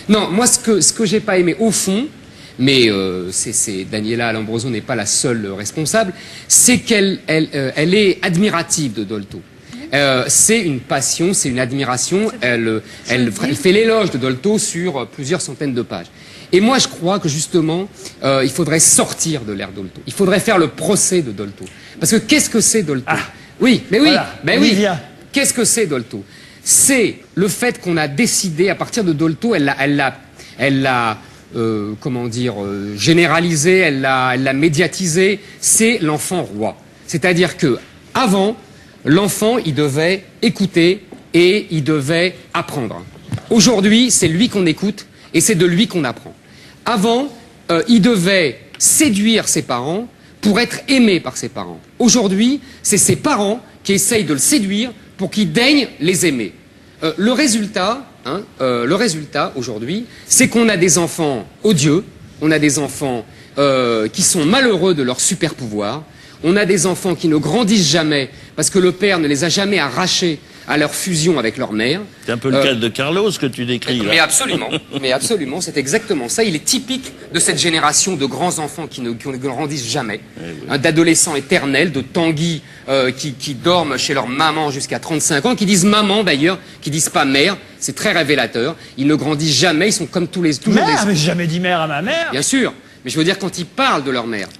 Non, moi ce que j'ai pas aimé au fond, mais Daniela Lombroso n'est pas la seule responsable, c'est qu'elle est admirative de Dolto. C'est une passion, c'est une admiration, elle fait l'éloge de Dolto sur plusieurs centaines de pages. Et moi je crois que justement, il faudrait sortir de l'ère Dolto. Il faudrait faire le procès de Dolto. Parce que qu'est-ce que c'est Dolto? Oui, mais oui, voilà, mais oui. Qu'est-ce que c'est Dolto? C'est le fait qu'on a décidé, à partir de Dolto, elle l'a comment dire, généralisé, elle l'a médiatisé, c'est l'enfant roi. C'est-à-dire que avant, l'enfant, il devait écouter et il devait apprendre. Aujourd'hui, c'est lui qu'on écoute et c'est de lui qu'on apprend. Avant, il devait séduire ses parents pour être aimé par ses parents. Aujourd'hui, c'est ses parents qui essayent de le séduire pour qu'il daigne les aimer. Le résultat aujourd'hui, c'est qu'on a des enfants odieux, on a des enfants qui sont malheureux de leur super pouvoir, on a des enfants qui ne grandissent jamais parce que le père ne les a jamais arrachés à leur fusion avec leur mère. C'est un peu le cas de Carlos que tu décris là. Mais absolument, c'est exactement ça. Il est typique de cette génération de grands enfants qui ne grandissent jamais, d'adolescents éternels, de tanguis qui dorment chez leur maman jusqu'à 35 ans, qui disent maman d'ailleurs, qui disent pas mère. C'est très révélateur. Ils ne grandissent jamais, ils sont comme toujours mère, mais j'ai jamais dit mère à ma mère. Bien sûr, mais je veux dire quand ils parlent de leur mère.